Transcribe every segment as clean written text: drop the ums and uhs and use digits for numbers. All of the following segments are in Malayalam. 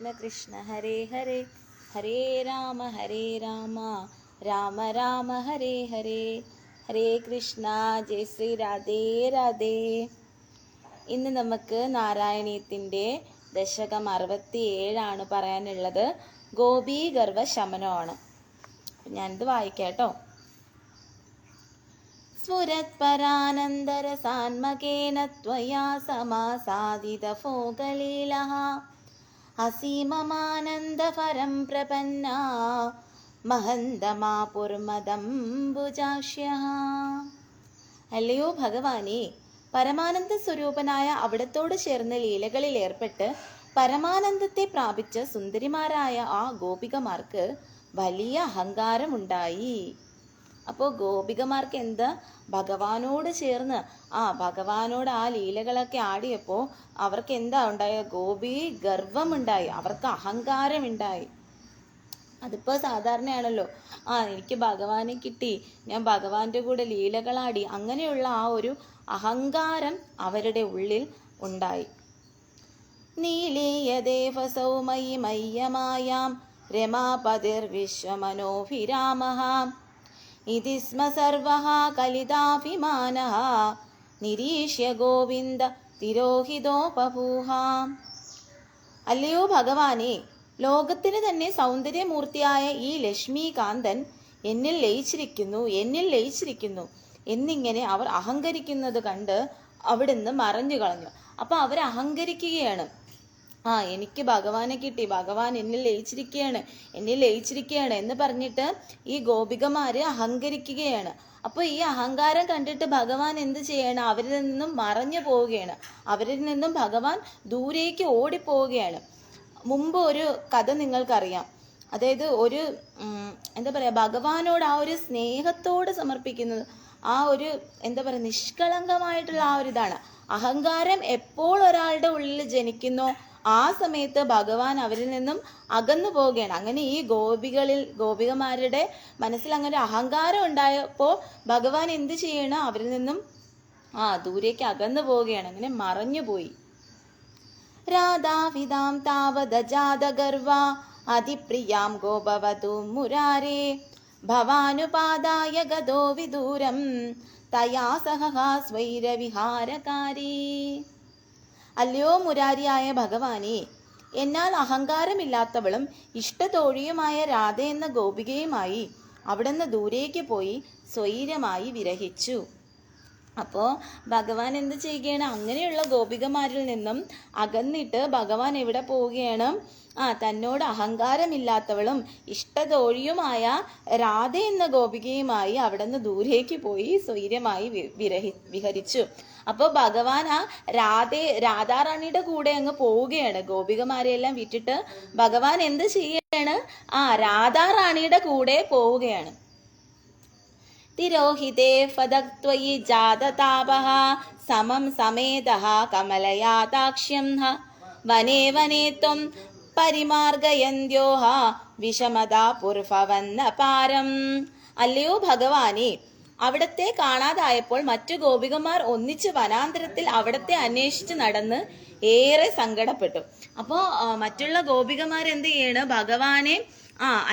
കൃഷ്ണ കൃഷ്ണ ഹരേ ഹരേ ഹരേ രാമ രാമ രാമ ഹരേ ഹരേ ഹരേ കൃഷ്ണ. ജയ് ശ്രീ രാധേ രാധേ. ഇന്ന് നമുക്ക് നാരായണീയത്തിൻ്റെ ദശകം 67 പറയാനുള്ളത്. ഗോപീഗർവ ശമനമാണ്. ഞാനിത് വായിക്കാട്ടോ. സ്ഫുരത്പരാനന്ദരസാന്മകേന ത്വയാ സമാസാദിതഭോഗലീലഃ അസീമമാനന്ദപരം പ്രപന്നാ മഹന്തമാപുർമദംബുജാക്ഷ്യഃ. അല്ലയോ ഭഗവാനേ, പരമാനന്ദ സ്വരൂപനായ അവിടത്തോട് ചേർന്ന് ലീലകളിൽ ഏർപ്പെട്ട് പരമാനന്ദത്തെ പ്രാപിച്ച സുന്ദരിമാരായ ആ ഗോപികമാർക്ക് വലിയ അഹങ്കാരമുണ്ടായി. അപ്പോൾ ഗോപികമാർക്ക് എന്താ, ഭഗവാനോട് ചേർന്ന് ഭഗവാനോട് ആ ലീലകളൊക്കെ ആടിയപ്പോൾ അവർക്ക് എന്താ ഉണ്ടായ, ഗോപി ഗർവമുണ്ടായി, അവർക്ക് അഹങ്കാരമുണ്ടായി. അതിപ്പോൾ സാധാരണയാണല്ലോ, എനിക്ക് ഭഗവാനെ കിട്ടി, ഞാൻ ഭഗവാന്റെ കൂടെ ലീലകളാടി, അങ്ങനെയുള്ള ആ ഒരു അഹങ്കാരം അവരുടെ ഉള്ളിൽ ഉണ്ടായി. നീലീയദേവ സൗമയി മയ്യമായാം രമാപതിർവിശ്വമനോഭിരാമഃ ഇതി സ്മ സർവഃ കലിതാഭിമാനഃ നിരീക്ഷ്യ ഗോവിന്ദ തിരോഹിതോപഭൂഃ. അല്ലയോ ഭഗവാനെ, ലോകത്തിന് തന്നെ സൗന്ദര്യമൂർത്തിയായ ഈ ലക്ഷ്മീകാന്തൻ എന്നിൽ ലയിച്ചിരിക്കുന്നു എന്നിങ്ങനെ അവർ അഹങ്കരിക്കുന്നത് കണ്ട് അവിടുന്ന് മറഞ്ഞു കളഞ്ഞു. അപ്പൊ അവർ അഹങ്കരിക്കുകയാണ്. എനിക്ക് ഭഗവാനെ കിട്ടി, ഭഗവാൻ എന്നിൽ ലയിച്ചിരിക്കുകയാണ് എന്ന് പറഞ്ഞിട്ട് ഈ ഗോപികമാര് അഹങ്കരിക്കുകയാണ്. അപ്പോൾ ഈ അഹങ്കാരം കണ്ടിട്ട് ഭഗവാൻ എന്ത് ചെയ്യണം, അവരിൽ നിന്നും മറഞ്ഞു പോവുകയാണ്. അവരിൽ നിന്നും ഭഗവാൻ ദൂരേക്ക് ഓടിപ്പോവുകയാണ്. മുമ്പ് ഒരു കഥ നിങ്ങൾക്കറിയാം. അതായത് ഒരു ഭഗവാനോട് ആ ഒരു സ്നേഹത്തോട് സമർപ്പിക്കുന്നത്, ആ ഒരു നിഷ്കളങ്കമായിട്ടുള്ള ആ ഒരു ഇതാണ്. അഹങ്കാരം എപ്പോൾ ഒരാളുടെ ഉള്ളിൽ ജനിക്കുന്നോ ആ സമയത്ത് ഭഗവാൻ അവരിൽ നിന്നും അകന്നു പോവുകയാണ്. അങ്ങനെ ഈ ഗോപികമാരുടെ മനസ്സിൽ അങ്ങനെ അഹങ്കാരം ഉണ്ടായപ്പോൾ ഭഗവാൻ എന്ത് ചെയ്യണം, അവരിൽ നിന്നും ദൂരേക്ക് അകന്നു പോവുകയാണ്, അങ്ങനെ മറഞ്ഞുപോയി. രാധാവിതാം താവദജാതഗർവ അതിപ്രിയാം ഗോപവധൂ മുരാരേ ഭവാനുപാദായ ഗതോ വിദൂരം തയാ സഹ സ്വൈരവിഹാരകാരീ. അല്ലയോ മുരാരിയായ ഭഗവാനെ, എന്നാൽ അഹങ്കാരമില്ലാത്തവളും ഇഷ്ടതോഴിയുമായ രാധ എന്ന ഗോപികയുമായി അവിടുന്ന് ദൂരേക്ക് പോയി സ്വൈരമായി വിരഹിച്ചു. അപ്പോൾ ഭഗവാൻ എന്ത് ചെയ്യുകയാണ്, അങ്ങനെയുള്ള ഗോപികമാരിൽ നിന്നും അകന്നിട്ട് ഭഗവാൻ എവിടെ പോവുകയാണ്, തന്നോട് അഹങ്കാരമില്ലാത്തവളും ഇഷ്ടതോഴിയുമായ രാധ എന്ന ഗോപികയുമായി അവിടുന്ന് ദൂരേക്ക് പോയി സ്വൈര്യമായി വിഹരിച്ചു. അപ്പോൾ ഭഗവാൻ രാധാറാണിയുടെ കൂടെ അങ്ങ് പോവുകയാണ്. ഗോപികമാരെയെല്ലാം വിട്ടിട്ട് ഭഗവാൻ എന്ത് ചെയ്യാണ്, രാധാറാണിയുടെ കൂടെ പോവുകയാണ്. തിരോഹിതേ ഫദക്ത്വയി ജാതതാപഃ സമം സമേതഃ കമലയാതാക്ഷ്യം വനേ വനേ ത്വം പരിമാർഗയന്ത്യോഹ വിഷമതാ പുർഭവന്ന പാരം. അല്ലയോ ഭഗവാനെ, അവിടത്തെ കാണാതായപ്പോൾ മറ്റു ഗോപികമാർ ഒന്നിച്ച് വനാന്തരത്തിൽ അവിടത്തെ അന്വേഷിച്ച് നടന്ന് ഏറെ സങ്കടപ്പെട്ടു. അപ്പോൾ മറ്റുള്ള ഗോപികമാർ എന്ത് ചെയ്യാണ്, ഭഗവാനെ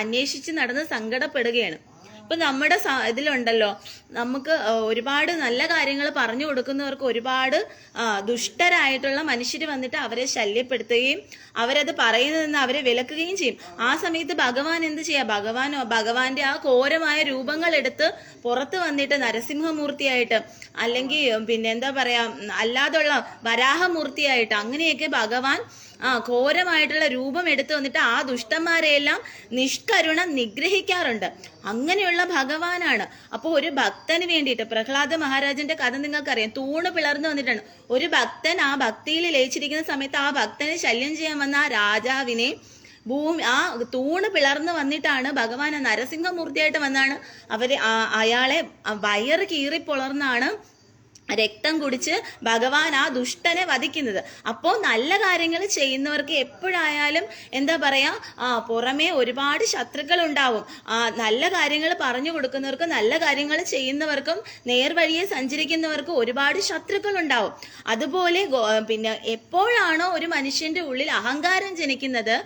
അന്വേഷിച്ച് നടന്ന് സങ്കടപ്പെടുകയാണ്. ഇപ്പൊ നമ്മുടെ ഇതിലുണ്ടല്ലോ, നമുക്ക് ഒരുപാട് നല്ല കാര്യങ്ങൾ പറഞ്ഞു കൊടുക്കുന്നവർക്ക് ഒരുപാട് ദുഷ്ടരായിട്ടുള്ള മനുഷ്യർ വന്നിട്ട് അവരെ ശല്യപ്പെടുത്തുകയും അവരത് പറയുന്നതെന്ന് അവരെ വിലക്കുകയും ചെയ്യും. ആ സമയത്ത് ഭഗവാൻ എന്ത് ചെയ്യാം, ഭഗവാന്റെ ആ ഘോരമായ രൂപങ്ങൾ എടുത്ത് പുറത്ത് വന്നിട്ട് നരസിംഹമൂർത്തിയായിട്ട്, അല്ലെങ്കിൽ അല്ലാതുള്ള വരാഹമൂർത്തിയായിട്ട്, അങ്ങനെയൊക്കെ ഭഗവാൻ ഘോരമായിട്ടുള്ള രൂപം എടുത്തു വന്നിട്ട് ആ ദുഷ്ടന്മാരെയെല്ലാം നിഷ്കരുണം നിഗ്രഹിക്കാറുണ്ട്. അങ്ങനെയുള്ള ഭഗവാനാണ്. അപ്പോൾ ഒരു ഭക്തന് വേണ്ടിയിട്ട്, പ്രഹ്ലാദ മഹാരാജന്റെ കഥ നിങ്ങൾക്കറിയാം, തൂണ് പിളർന്നു വന്നിട്ടാണ്. ഒരു ഭക്തൻ ആ ഭക്തിയിൽ ലയിച്ചിരിക്കുന്ന സമയത്ത് ആ ഭക്തനെ ശല്യം ചെയ്യാൻ വന്ന ആ രാജാവിനെ തൂണ് പിളർന്നു വന്നിട്ടാണ് ഭഗവാൻ നരസിംഹമൂർത്തിയായിട്ട് വന്നാണ് അയാളെ വയറ് കീറിപ്പൊളർന്നാണ് രക്തം കുടിച്ച് ഭഗവാൻ ആ ദുഷ്ടനെ വധിക്കുന്നത്. അപ്പോൾ നല്ല കാര്യങ്ങൾ ചെയ്യുന്നവർക്ക് എപ്പോഴായാലും എന്താ പറയാ, പുറമേ ഒരുപാട് ശത്രുക്കൾ ഉണ്ടാവും. നല്ല കാര്യങ്ങൾ പറഞ്ഞു കൊടുക്കുന്നവർക്കും നല്ല കാര്യങ്ങൾ ചെയ്യുന്നവർക്കും നേർവഴിയെ സഞ്ചരിക്കുന്നവർക്കും ഒരുപാട് ശത്രുക്കൾ ഉണ്ടാവും. അതുപോലെ പിന്നെ എപ്പോഴാണോ ഒരു മനുഷ്യന്റെ ഉള്ളിൽ അഹങ്കാരം ജനിക്കുന്നത്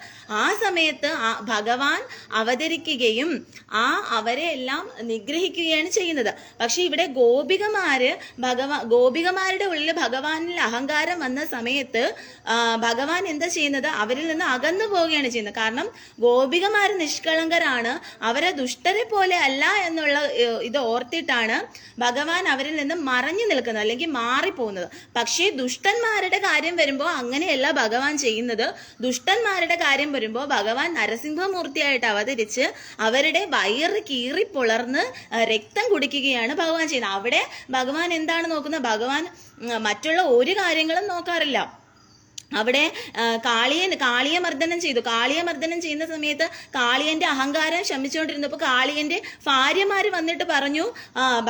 ആ സമയത്ത് ഭഗവാൻ അവതരിക്കുകയും അവരെ എല്ലാം നിഗ്രഹിക്കുകയാണ് ചെയ്യുന്നത്. പക്ഷെ ഇവിടെ ഗോപികമാരുടെ ഉള്ളിൽ ഭഗവാനിൽ അഹങ്കാരം വന്ന സമയത്ത് ഭഗവാൻ എന്താ ചെയ്യുന്നത്, അവരിൽ നിന്ന് അകന്നു പോവുകയാണ് ചെയ്യുന്നത്. കാരണം ഗോപികമാര് നിഷ്കളങ്കരാണ്, അവരെ ദുഷ്ടരെ പോലെ അല്ല എന്നുള്ള ഇത് ഓർത്തിട്ടാണ് ഭഗവാൻ അവരിൽ നിന്ന് മറഞ്ഞു നിൽക്കുന്നത്, അല്ലെങ്കിൽ മാറിപ്പോകുന്നത്. പക്ഷേ ദുഷ്ടന്മാരുടെ കാര്യം വരുമ്പോൾ അങ്ങനെയല്ല ഭഗവാൻ ചെയ്യുന്നത്. ദുഷ്ടന്മാരുടെ കാര്യം വരുമ്പോൾ ഭഗവാൻ നരസിംഹമൂർത്തിയായിട്ട് അവതരിച്ച് അവരുടെ വയറ് കീറി പുളർന്ന് രക്തം കുടിക്കുകയാണ് ഭഗവാൻ ചെയ്യുന്നത്. അവിടെ ഭഗവാൻ എന്താണ് നോക്കുന്നത്? ഭഗവാൻ മറ്റുള്ള ഒരു കാര്യങ്ങളും നോക്കാറില്ല. അവിടെ കാളിയെ മർദ്ദനം ചെയ്തു. കാളിയെ മർദ്ദനം ചെയ്യുന്ന സമയത്ത് കാളിയന്റെ അഹങ്കാരം ശമിച്ചുകൊണ്ടിരുന്നപ്പോൾ കാളിയന്റെ ഭാര്യമാര് വന്നിട്ട് പറഞ്ഞു,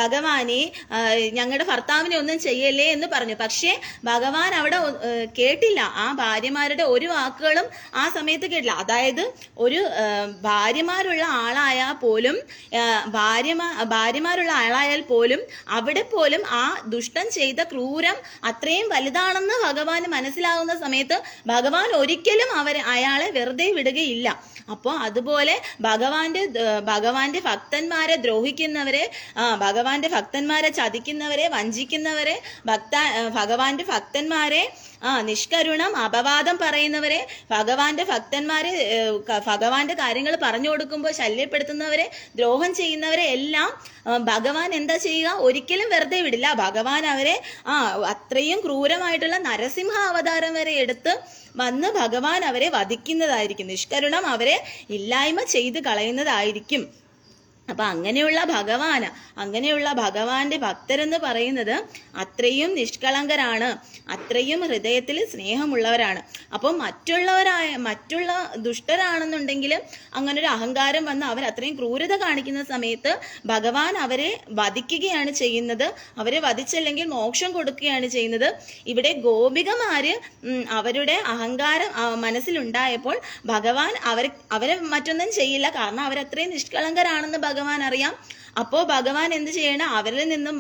ഭഗവാനെ ഞങ്ങളുടെ ഭർത്താവിനെ ഒന്നും ചെയ്യല്ലേ എന്ന് പറഞ്ഞു. പക്ഷേ ഭഗവാൻ അവിടെ കേട്ടില്ല. ആ ഭാര്യമാരുടെ ഒരു വാക്കുകളും ആ സമയത്ത് കേട്ടില്ല. അതായത് ഒരു ഭാര്യമാരുള്ള ആളായാൽ പോലും അവിടെ പോലും ആ ദുഷ്ടൻ ചെയ്ത ക്രൂരം അത്രയും വലുതാണെന്ന് ഭഗവാന് മനസ്സിലാകുന്ന സമയത്ത് ഭഗവാൻ ഒരിക്കലും അയാളെ വെറുതെ വിടുകയില്ല. അപ്പോൾ അതുപോലെ ഭഗവാന്റെ ഭക്തന്മാരെ ദ്രോഹിക്കുന്നവരെ, ഭഗവാന്റെ ഭക്തന്മാരെ ചതിക്കുന്നവരെ, വഞ്ചിക്കുന്നവരെ, ഭഗവാന്റെ ഭക്തന്മാരെ നിഷ്കരുണം അപവാദം പറയുന്നവരെ, ഭഗവാന്റെ കാര്യങ്ങൾ പറഞ്ഞു കൊടുക്കുമ്പോൾ ശല്യപ്പെടുത്തുന്നവരെ, ദ്രോഹം ചെയ്യുന്നവരെ എല്ലാം ഭഗവാൻ എന്താ ചെയ്യുക? ഒരിക്കലും വെറുതെ വിടില്ല. ഭഗവാൻ അവരെ അത്രയും ക്രൂരമായിട്ടുള്ള നരസിംഹ അവതാരം വരെ എടുത്ത് വന്ന് ഭഗവാൻ അവരെ വധിക്കുന്നതായിരിക്കും. നിഷ്കരുണം അവരെ ഇല്ലായ്മ ചെയ്ത് കളയുന്നതായിരിക്കും. അപ്പൊ അങ്ങനെയുള്ള ഭഗവാന്റെ ഭക്തരെന്ന് പറയുന്നത് അത്രയും നിഷ്കളങ്കരാണ്, അത്രയും ഹൃദയത്തിൽ സ്നേഹമുള്ളവരാണ്. അപ്പം മറ്റുള്ള ദുഷ്ടരാണെന്നുണ്ടെങ്കിൽ അങ്ങനെ ഒരു അഹങ്കാരം വന്ന് അവർ അത്രയും ക്രൂരത കാണിക്കുന്ന സമയത്ത് ഭഗവാൻ അവരെ വധിക്കുകയാണ് ചെയ്യുന്നത്. അവരെ വധിച്ചല്ലെങ്കിൽ മോക്ഷം കൊടുക്കുകയാണ് ചെയ്യുന്നത്. ഇവിടെ ഗോപികമാര് അവരുടെ അഹങ്കാരം മനസ്സിലുണ്ടായപ്പോൾ ഭഗവാൻ അവരെ മറ്റൊന്നും ചെയ്യില്ല. കാരണം അവരത്രയും നിഷ്കളങ്കരാണെന്ന് ഭഗവാൻ അറിയാം. അപ്പോ ഭഗവാൻ എന്ത് ചെയ്യണം? അവരിൽ നിന്നും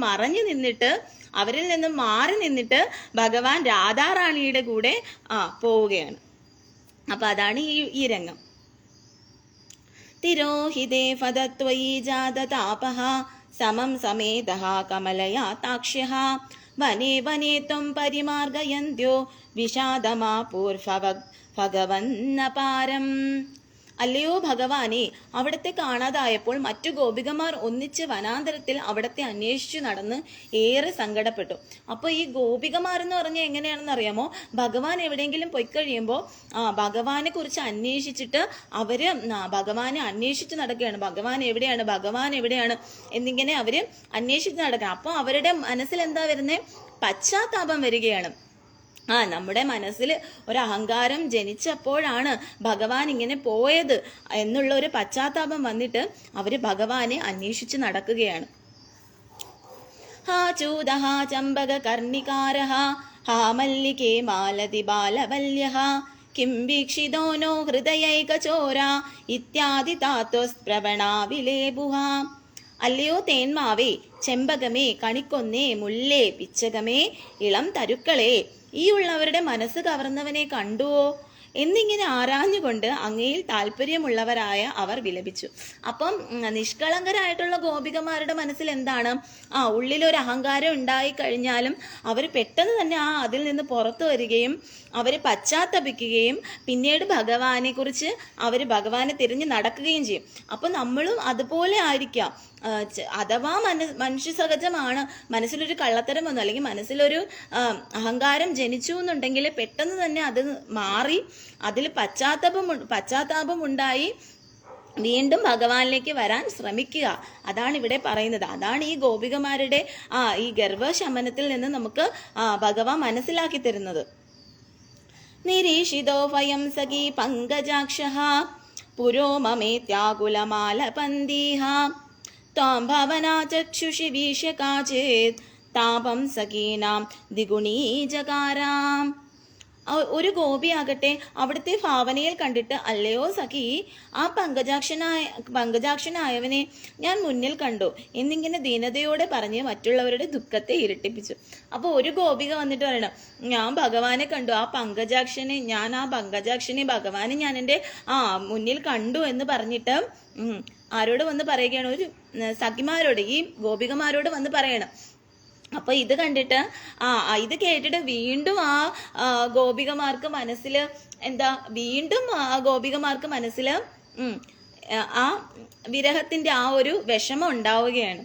മാറി നിന്നിട്ട് ഭഗവാൻ രാധാറാണിയുടെ കൂടെ പോവുകയാണ്. അപ്പൊ അതാണ് ഈ രംഗം. തിരോഹിതേ ഫദത്വയി ജാതതാപഃ സമം സമേതഃ കമലയാതാക്ഷ്യഃ വനേ വനേ ത്വം പരിമാർഗയന്ത്യോ വിഷാദമാപൂർഭഗവന്നപാരം. അല്ലയോ ഭഗവാനെ, അവിടത്തെ കാണാതായപ്പോൾ മറ്റു ഗോപികമാർ ഒന്നിച്ച് വനാന്തരത്തിൽ അവിടത്തെ അന്വേഷിച്ചു നടന്ന് ഏറെ സങ്കടപ്പെട്ടു. അപ്പോൾ ഈ ഗോപികമാർ എന്ന് പറഞ്ഞാൽ എങ്ങനെയാണെന്ന് അറിയാമോ? ഭഗവാൻ എവിടെയെങ്കിലും പോയി കഴിയുമ്പോൾ ഭഗവാനെ കുറിച്ച് അന്വേഷിച്ചിട്ട് അവര് ഭഗവാനെ അന്വേഷിച്ച് നടക്കുകയാണ്. ഭഗവാൻ എവിടെയാണ് എന്നിങ്ങനെ അവര് അന്വേഷിച്ച് നടക്കണം. അപ്പോൾ അവരുടെ മനസ്സിൽ എന്താ വരുന്നത്? പശ്ചാത്താപം വരികയാണ്. നമ്മുടെ മനസ്സിൽ ഒരു അഹങ്കാരം ജനിച്ചപ്പോഴാണ് ഭഗവാൻ ഇങ്ങനെ പോയത് എന്നുള്ള ഒരു പശ്ചാത്താപം വന്നിട്ട് അവര് ഭഗവാനെ അന്വേഷിച്ച് നടക്കുകയാണ്. ഹാ ചൂദഃ ചമ്പക കർണികാരഃ ഹാ മല്ലികേ മാലതി ബാലവല്യഃ കിം വീക്ഷിതോ നോ ഹൃദയൈകചോരാ ഇത്യാദി താത്വസ്പ്രവണാ വിലേബുഃ. അല്ലയോ തേന്മാവേ, ചെമ്പകമേ, കണിക്കൊന്നേ, മുല്ലേ, പിച്ചകമേ, ഇളം തരുക്കളെ, ഈ ഉള്ളവരുടെ മനസ്സ് കവർന്നവനെ കണ്ടുവോ എന്നിങ്ങനെ ആരാഞ്ഞുകൊണ്ട് അങ്ങയിൽ താല്പര്യമുള്ളവരായ അവർ വിലപിച്ചു. അപ്പം നിഷ്കളങ്കരായിട്ടുള്ള ഗോപികമാരുടെ മനസ്സിൽ എന്താണ്? ഉള്ളിലൊരു അഹങ്കാരം ഉണ്ടായി കഴിഞ്ഞാലും അവർ പെട്ടെന്ന് തന്നെ അതിൽ നിന്ന് പുറത്തു വരികയും അവർ പശ്ചാത്തപിക്കുകയും പിന്നീട് ഭഗവാനെ തിരിഞ്ഞ് നടക്കുകയും ചെയ്യും. അപ്പം നമ്മളും അതുപോലെ ആയിരിക്കാം. അഥവാ മനുഷ്യ സഹജമാണ്, മനസ്സിലൊരു കള്ളത്തരം വന്നു അല്ലെങ്കിൽ മനസ്സിലൊരു അഹങ്കാരം ജനിച്ചു എന്നുണ്ടെങ്കിൽ പെട്ടെന്ന് തന്നെ അത് മാറി അതിൽ പശ്ചാത്താപം ഉണ്ടായി വീണ്ടും ഭഗവാനിലേക്ക് വരാൻ ശ്രമിക്കുക. അതാണ് ഇവിടെ പറയുന്നത്. അതാണ് ഈ ഗോപികമാരുടെ ഈ ഗർഭശമനത്തിൽ നിന്ന് നമുക്ക് ഭഗവാൻ മനസ്സിലാക്കി തരുന്നത്. നിരീക്ഷിതോ വയം സഖി പങ്കജാക്ഷഃ പുരോ മമേത്യാകുലമാലപന്തീഹ ത്വാം ഭവനാ ചക്ഷുഷി വീക്ഷ്യ കാചിത് താപം സഖീനാം ദ്വിഗുണീജകാരാം. ഒരു ഗോപിയാകട്ടെ അവിടുത്തെ ഭാവനയിൽ കണ്ടിട്ട്, അല്ലയോ സഖി, ആ പങ്കജാക്ഷനായവനെ ഞാൻ മുന്നിൽ കണ്ടു എന്നിങ്ങനെ ദീനതയോടെ പറഞ്ഞ് മറ്റുള്ളവരുടെ ദുഃഖത്തെ ഇരട്ടിപ്പിച്ചു. അപ്പോൾ ഒരു ഗോപിക വന്നിട്ട് പറയണം, ഞാൻ ഭഗവാനെ കണ്ടു, ആ പങ്കജാക്ഷനെ ഭഗവാനെ ഞാൻ എൻ്റെ മുന്നിൽ കണ്ടു എന്ന് പറഞ്ഞിട്ട് ആരോട് വന്ന് പറയുകയാണ്? ഒരു സഖിമാരോട്, ഈ ഗോപികമാരോട് വന്ന് പറയണം. അപ്പൊ ഇത് കണ്ടിട്ട് ഇത് കേട്ടിട്ട് വീണ്ടും ഗോപികമാർക്ക് മനസ്സിൽ ആ വിരഹത്തിന്റെ ആ ഒരു വിഷമം ഉണ്ടാവുകയാണ്.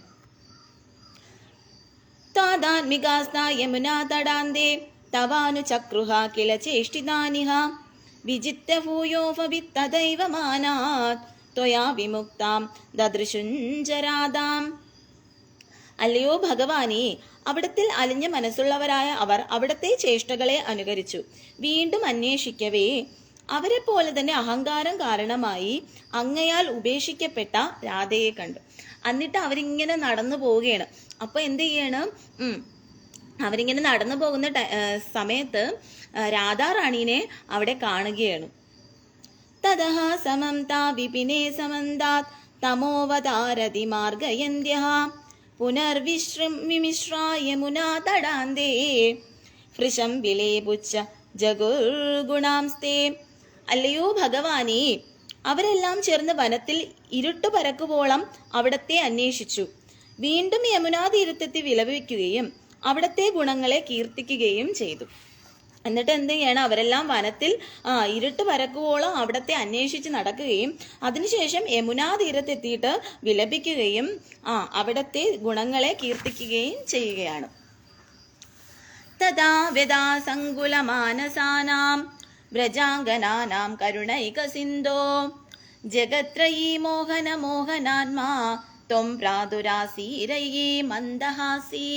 താദാത്മികാസ്താ യമുനാ തടാന്തേ തവാനു ചക്രുഹ കില ചേഷ്ടിതാനിഹ വിജിത്ത ഭൂയോപവിത്തദൈവ മാനാത് ത്വയാ വിമുക്താം ദദൃശുഞ്ചരാദാം. അല്ലയോ ഭഗവാനേ, അവിടത്തിൽ അലിഞ്ഞ മനസ്സുള്ളവരായ അവർ അവിടത്തെ ചേഷ്ടകളെ അനുകരിച്ചു. വീണ്ടും അന്വേഷിക്കവേ അവരെ പോലെ തന്നെ അഹങ്കാരം കാരണമായി അങ്ങയാൽ ഉപേക്ഷിക്കപ്പെട്ട രാധയെ കണ്ടു. എന്നിട്ട് അവരിങ്ങനെ നടന്നു പോവുകയാണ്. അപ്പൊ എന്ത് ചെയ്യണം? അവരിങ്ങനെ നടന്നു പോകുന്ന സമയത്ത് രാധാറാണീനെ അവിടെ കാണുകയാണ്. തതഃ സമം താ വിപിനേ സമന്താത് തമോവതാരതി മാർഗയന്ത്യഃ പുനർവിശ്രമിശ്രായ യമുനാ തടാന്തേ ഹൃശം വിലേപുച്ഛ ജഗുർഗുണാംസ്തേ. അല്ലയോ ഭഗവാനേ, അവരെല്ലാം ചേർന്ന് വനത്തിൽ ഇരുട്ടു പരക്കുവോളം അവിടത്തെ അന്വേഷിച്ചു. വീണ്ടും യമുനാ തീരത്തെത്തി വിലപിക്കുകയും അവിടത്തെ ഗുണങ്ങളെ കീർത്തിക്കുകയും ചെയ്തു. എന്നിട്ട് എന്ത് ചെയ്യണം? അവരെല്ലാം വനത്തിൽ ഇരുട്ട് പരക്കുവോളം അവിടത്തെ അന്വേഷിച്ച് നടക്കുകയും അതിനുശേഷം യമുനാ തീരത്തെത്തിയിട്ട് വിലപിക്കുകയും അവിടത്തെ ഗുണങ്ങളെ കീർത്തിക്കുകയും ചെയ്യുകയാണ്. തഥാ വ്യദാ സങ്കുലമാനസാനാം വ്രജാംഗനാനാം കരുണൈക സിന്ധോ ജഗത്രയീ മോഹന മോഹനാത്മാ ത്വം പ്രാതുരാസീരയീ മന്ദഹാസി.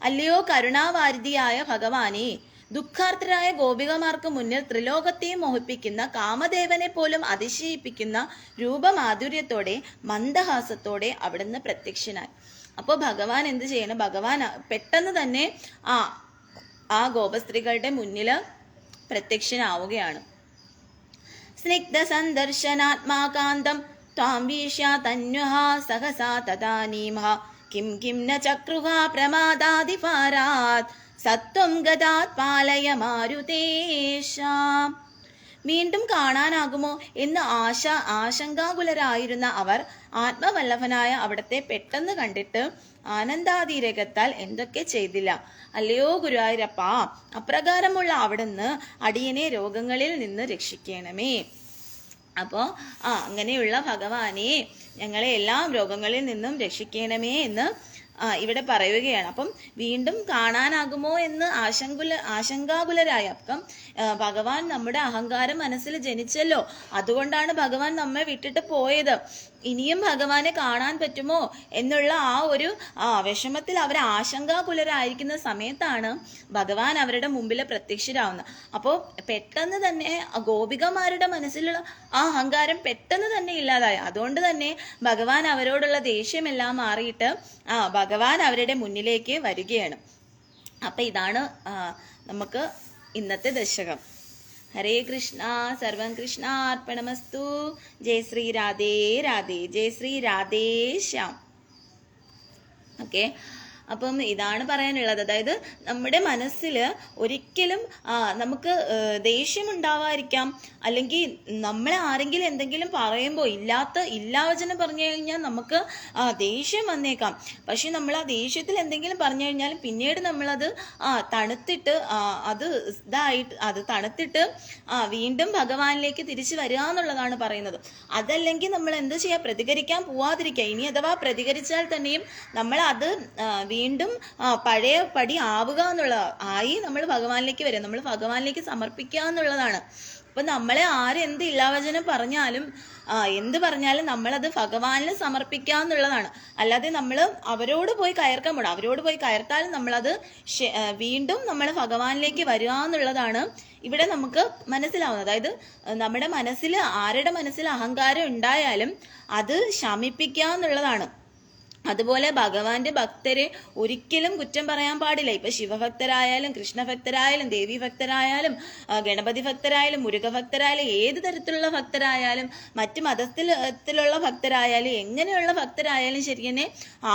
അല്ലയോ കരുണാവാരിധിയായ ഭഗവാനെ, ദുഃഖാർത്തരായ ഗോപികമാർക്ക് മുന്നിൽ ത്രിലോകത്തെയും മോഹിപ്പിക്കുന്ന കാമദേവനെ പോലും അതിശയിപ്പിക്കുന്ന രൂപമാധുര്യത്തോടെ മന്ദഹാസത്തോടെ അവിടുന്ന് പ്രത്യക്ഷനായി. അപ്പോൾ ഭഗവാൻ എന്ത് ചെയ്യണം? ഭഗവാൻ പെട്ടെന്ന് തന്നെ ആ ഗോപസ്ത്രീകളുടെ മുന്നിൽ പ്രത്യക്ഷനാവുകയാണ്. സ്നിഗ്ധ സന്ദർശനാത്മാകാന്തം ത്വാം വീക്ഷ്യ തന്വഃ സഹസാ തദാനീമഃ കിം കിം ന ചക്രുഹ പ്രമാദാദിപാരാത് സത്വം ഗതാത് പാലയ മാരുതേശാം. വീണ്ടും കാണാനാകുമോ എന്ന് ആശങ്കാകുലരായിരുന്ന അവർ ആത്മവല്ലഭനായ അവിടത്തെ പെട്ടെന്ന് കണ്ടിട്ട് ആനന്ദാതിരകത്താൽ എന്തൊക്കെ ചെയ്തില്ല. അല്ലയോ ഗുരുവായൂരപ്പ, അപ്രകാരമുള്ള അവിടുന്ന് അടിയനെ രോഗങ്ങളിൽ നിന്ന് രക്ഷിക്കണമേ. അപ്പോൾ അങ്ങനെയുള്ള ഭഗവാനെ, ഞങ്ങളെ എല്ലാ രോഗങ്ങളിൽ നിന്നും രക്ഷിക്കണമേ എന്ന് ഇവിടെ പറയുകയാണ്. അപ്പം വീണ്ടും കാണാനാകുമോ എന്ന് ആശങ്കാകുലരായ. അപ്പം ഭഗവാൻ നമ്മുടെ അഹങ്കാരം മനസ്സിൽ ജനിച്ചല്ലോ, അതുകൊണ്ടാണ് ഭഗവാൻ നമ്മെ വിട്ടിട്ട് പോയത്. ഇനിയും ഭഗവാനെ കാണാൻ പറ്റുമോ എന്നുള്ള ആ ഒരു വിഷമത്തിൽ അവർ ആശങ്കാകുലരായിരിക്കുന്ന സമയത്താണ് ഭഗവാൻ അവരുടെ മുമ്പിൽ പ്രത്യക്ഷരാവുന്നത്. അപ്പോൾ പെട്ടെന്ന് തന്നെ ഗോപികമാരുടെ മനസ്സിലുള്ള ആ അഹങ്കാരം പെട്ടെന്ന് തന്നെ ഇല്ലാതായി. അതുകൊണ്ട് തന്നെ ഭഗവാൻ അവരോടുള്ള ദേഷ്യമെല്ലാം മാറിയിട്ട് ഭഗവാൻ അവരുടെ മുന്നിലേക്ക് വരികയാണ്. അപ്പൊ ഇതാണ് നമുക്ക് ഇന്നത്തെ ദശകം. ഹരേ കൃഷ്ണ, സർവം കൃഷ്ണ അർപ്പണമസ്തു. ജയ ശ്രീ രാധേ രാധേ, ജയ ശ്രീ രാധേ ശ്യാം. ഓക്കെ, അപ്പം ഇതാണ് പറയാനുള്ളത്. അതായത് നമ്മുടെ മനസ്സിൽ ഒരിക്കലും നമുക്ക് ദേഷ്യം ഉണ്ടാവാതിരിക്കാം, അല്ലെങ്കിൽ നമ്മളെ ആരെങ്കിലും എന്തെങ്കിലും പറയുമ്പോൾ ഇല്ലാവചനം പറഞ്ഞു കഴിഞ്ഞാൽ നമുക്ക് ദേഷ്യം വന്നേക്കാം. പക്ഷെ നമ്മൾ ആ ദേഷ്യത്തിൽ എന്തെങ്കിലും പറഞ്ഞു കഴിഞ്ഞാൽ പിന്നീട് നമ്മളത് തണുത്തിട്ട് അത് തണുത്തിട്ട് വീണ്ടും ഭഗവാനിലേക്ക് തിരിച്ചു വരിക എന്നുള്ളതാണ് പറയുന്നത്. അതല്ലെങ്കിൽ നമ്മൾ എന്ത് ചെയ്യുക? പ്രതികരിക്കാൻ പോവാതിരിക്കുക. ഇനി അഥവാ പ്രതികരിച്ചാൽ തന്നെയും നമ്മൾ അത് വീണ്ടും പഴയ പടി ആവുക ആയി നമ്മൾ ഭഗവാനിലേക്ക് വരിക, നമ്മൾ ഭഗവാനിലേക്ക് സമർപ്പിക്കുക എന്നുള്ളതാണ്. അപ്പൊ നമ്മളെ ആരെന്ത് ഇല്ലാവചനം പറഞ്ഞാലും എന്ത് പറഞ്ഞാലും നമ്മളത് ഭഗവാനിന് സമർപ്പിക്കുക എന്നുള്ളതാണ്. അല്ലാതെ നമ്മൾ അവരോട് പോയി കയർക്കാൻ പോകണം. അവരോട് പോയി കയർത്താലും നമ്മളത് വീണ്ടും നമ്മൾ ഭഗവാനിലേക്ക് വരിക എന്നുള്ളതാണ് ഇവിടെ നമുക്ക് മനസ്സിലാവുന്നത്. അതായത് നമ്മുടെ മനസ്സിൽ ആരുടെ മനസ്സിൽ അഹങ്കാരം ഉണ്ടായാലും അത് ശമിപ്പിക്കുക എന്നുള്ളതാണ്. അതുപോലെ ഭഗവാന്റെ ഭക്തരെ ഒരിക്കലും കുറ്റം പറയാൻ പാടില്ല. ഇപ്പൊ ശിവഭക്തരായാലും കൃഷ്ണഭക്തരായാലും ദേവി ഭക്തരായാലും ഗണപതി ഭക്തരായാലും മുരുക ഭക്തരായാലും ഏത് തരത്തിലുള്ള ഭക്തരായാലും മറ്റു മതത്തിലുള്ള ഭക്തരായാലും എങ്ങനെയുള്ള ഭക്തരായാലും ശരി തന്നെ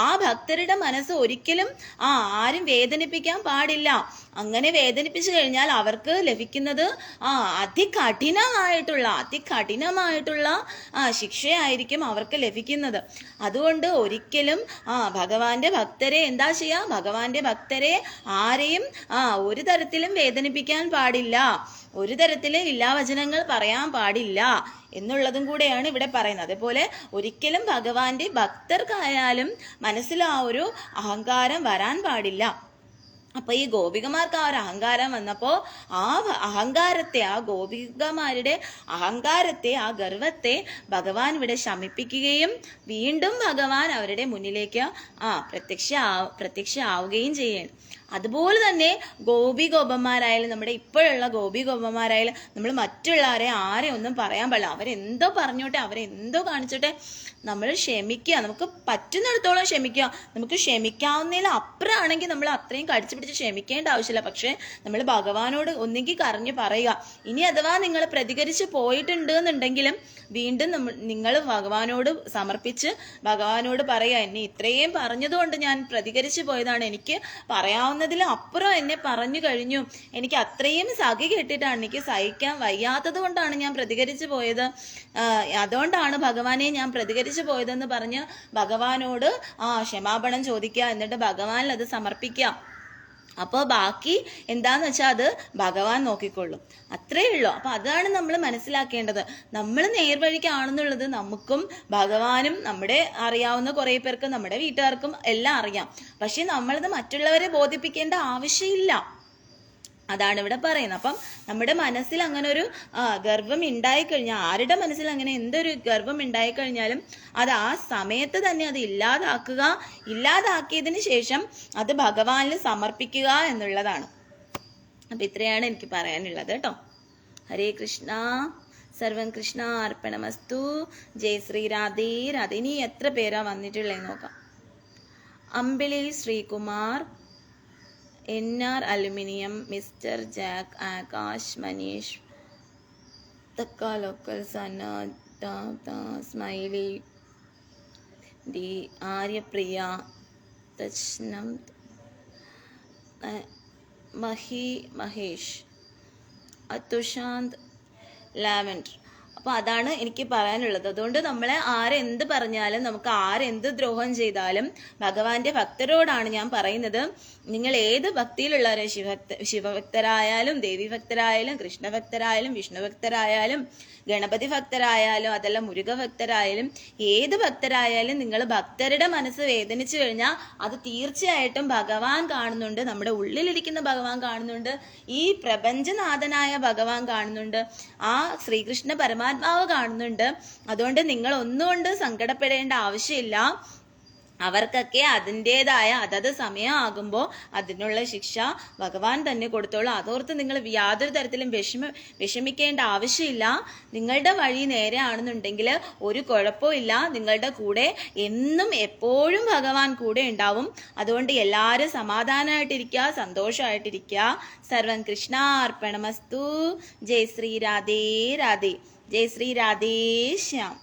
ആ ഭക്തരുടെ മനസ്സ് ഒരിക്കലും ആരും വേദനിപ്പിക്കാൻ പാടില്ല. അങ്ങനെ വേദനിപ്പിച്ചു കഴിഞ്ഞാൽ അവർക്ക് ലഭിക്കുന്നത് അതികഠിനമായിട്ടുള്ള ശിക്ഷയായിരിക്കും അവർക്ക് ലഭിക്കുന്നത്. അതുകൊണ്ട് ഒരിക്കലും ഭഗവാന്റെ ഭക്തരെ എന്താ ചെയ്യാ, ഭഗവാന്റെ ഭക്തരെ ആരെയും ഒരു തരത്തിലും വേദനിപ്പിക്കാൻ പാടില്ല, ഒരു തരത്തിലും ഇല്ലാവചനങ്ങൾ പറയാൻ പാടില്ല എന്നുള്ളതും കൂടെയാണ് ഇവിടെ പറയുന്നത്. അതേപോലെ ഒരിക്കലും ഭഗവാന്റെ ഭക്തർക്കായാലും മനസ്സിൽ ആ ഒരു അഹങ്കാരം വരാൻ പാടില്ല. അപ്പൊ ഈ ഗോപികമാർക്ക് ആ ഒരു അഹങ്കാരം വന്നപ്പോ ആ അഹങ്കാരത്തെ, ആ ഗോപികമാരുടെ അഹങ്കാരത്തെ, ആ ഗർവത്തെ ഭഗവാൻ ഇവിടെ ശമിപ്പിക്കുകയും വീണ്ടും ഭഗവാൻ അവരുടെ മുന്നിലേക്ക് പ്രത്യക്ഷമാവുകയും ചെയ്യണം. അതുപോലെ തന്നെ ഗോപന്മാരായാലും നമ്മുടെ ഇപ്പോഴുള്ള ഗോപന്മാരായാലും നമ്മൾ മറ്റുള്ളവരെ ആരെയും ഒന്നും പറയാൻ പാടില്ല. അവരെന്തോ പറഞ്ഞോട്ടെ, അവരെന്തോ കാണിച്ചോട്ടെ, നമ്മൾ ക്ഷമിക്കുക, നമുക്ക് പറ്റുന്നിടത്തോളം ക്ഷമിക്കുക. നമുക്ക് ക്ഷമിക്കാവുന്നതിൽ അപ്പുറമാണെങ്കിൽ നമ്മൾ അത്രയും കടിച്ചു പിടിച്ച് ക്ഷമിക്കേണ്ട ആവശ്യമില്ല. പക്ഷെ നമ്മൾ ഭഗവാനോട് ഒന്നെങ്കിൽ കരഞ്ഞു പറയുക. ഇനി അഥവാ നിങ്ങൾ പ്രതികരിച്ച് പോയിട്ടുണ്ട് എന്നുണ്ടെങ്കിലും വീണ്ടും നിങ്ങൾ ഭഗവാനോട് സമർപ്പിച്ച് ഭഗവാനോട് പറയുക, എന്നെ ഇത്രയും പറഞ്ഞതുകൊണ്ട് ഞാൻ പ്രതികരിച്ചു പോയതാണ്, എനിക്ക് പറയാവുന്നതിലും അപ്പുറം എന്നെ പറഞ്ഞു കഴിഞ്ഞു, എനിക്ക് അത്രയും സഖി കെട്ടിട്ടാണ്, എനിക്ക് സഹിക്കാൻ വയ്യാത്തത് കൊണ്ടാണ് ഞാൻ പ്രതികരിച്ചു പോയത്, അതുകൊണ്ടാണ് ഭഗവാനെ ഞാൻ പ്രതികരിച്ചു പോയതെന്ന് പറഞ്ഞ് ഭഗവാനോട് ക്ഷമാപണം ചോദിക്കുക. എന്നിട്ട് ഭഗവാനിൽ അത് സമർപ്പിക്കുക. അപ്പോൾ ബാക്കി എന്താന്ന് വെച്ചാൽ അത് ഭഗവാൻ നോക്കിക്കൊള്ളും. അത്രേ ഉള്ളൂ. അപ്പൊ അതാണ് നമ്മൾ മനസ്സിലാക്കേണ്ടത്. നമ്മൾ നേർവഴിക്കാണെന്നുള്ളത് നമുക്കും ഭഗവാനും നമ്മുടെ അറിയാവുന്ന കുറെ പേർക്ക്, നമ്മുടെ വീട്ടുകാർക്കും എല്ലാം അറിയാം. പക്ഷെ നമ്മളത് മറ്റുള്ളവരെ ബോധിപ്പിക്കേണ്ട ആവശ്യമില്ല. അതാണ് ഇവിടെ പറയുന്നത്. അപ്പം നമ്മുടെ മനസ്സിൽ അങ്ങനെ ഒരു ഗർവം ഉണ്ടായിക്കഴിഞ്ഞാൽ, ആരുടെ മനസ്സിൽ അങ്ങനെ എന്തൊരു ഗർവം ഉണ്ടായിക്കഴിഞ്ഞാലും അത് ആ സമയത്ത് തന്നെ അത് ഇല്ലാതാക്കിയതിന് ശേഷം അത് ഭഗവാനിൽ സമർപ്പിക്കുക എന്നുള്ളതാണ്. അപ്പൊ ഇത്രയാണ് എനിക്ക് പറയാനുള്ളത് കേട്ടോ. ഹരേ കൃഷ്ണ. സർവം കൃഷ്ണ അർപ്പണമസ്തു. ജയ് ശ്രീ രാധേ രാധേ. ഇനി എത്ര പേരാ വന്നിട്ടുള്ളതെന്ന് നോക്കാം. Ambili Sreekumar, NR aluminium, mister Jack, Akash, Manish, തക്ക local, Sana, smiley, D, Aryapriya, Tajnam, Mahesh, Athushanth, lavender. അപ്പൊ അതാണ് എനിക്ക് പറയാനുള്ളത്. അതുകൊണ്ട് നമ്മളെ ആരെന്ത് പറഞ്ഞാലും, നമുക്ക് ആരെന്ത് ദ്രോഹം ചെയ്താലും ഭഗവാന്റെ ഭക്തരോടാണ് ഞാൻ പറയുന്നത്. നിങ്ങൾ ഏത് ഭക്തിയിലുള്ളവരെ, ശിവഭക്തരായാലും ദേവി ഭക്തരായാലും കൃഷ്ണഭക്തരായാലും വിഷ്ണു ഭക്തരായാലും ഗണപതി ഭക്തരായാലും അതല്ല മുരുക ഭക്തരായാലും ഏത് ഭക്തരായാലും നിങ്ങൾ ഭക്തരുടെ മനസ്സ് വേദനിച്ചു കഴിഞ്ഞാൽ അത് തീർച്ചയായിട്ടും ഭഗവാൻ കാണുന്നുണ്ട്, നമ്മുടെ ഉള്ളിലിരിക്കുന്ന ഭഗവാൻ കാണുന്നുണ്ട്, ഈ പ്രപഞ്ചനാഥനായ ഭഗവാൻ കാണുന്നുണ്ട്, ആ ശ്രീകൃഷ്ണ പരമാത്മാവ് കാണുന്നുണ്ട്. അതുകൊണ്ട് നിങ്ങൾ ഒന്നുകൊണ്ട് സങ്കടപ്പെടേണ്ട ആവശ്യമില്ല. അവർക്കൊക്കെ അതിൻ്റെതായ അതത് സമയമാകുമ്പോൾ അതിനുള്ള ശിക്ഷ ഭഗവാൻ തന്നെ കൊടുത്തോളൂ. അതോർത്ത് നിങ്ങൾ യാതൊരു തരത്തിലും വിഷമിക്കേണ്ട ആവശ്യമില്ല. നിങ്ങളുടെ വഴി നേരെ ആണെന്നുണ്ടെങ്കിൽ ഒരു കുഴപ്പമില്ല. നിങ്ങളുടെ കൂടെ എന്നും എപ്പോഴും ഭഗവാൻ കൂടെ ഉണ്ടാവും. അതുകൊണ്ട് എല്ലാവരും സമാധാനമായിട്ടിരിക്കുക, സന്തോഷമായിട്ടിരിക്കുക. സർവം കൃഷ്ണ അർപ്പണമസ്തു. ജയ് ശ്രീ രാധേ രാധേ. ജയ് ശ്രീ രാധേ ശ്യാം.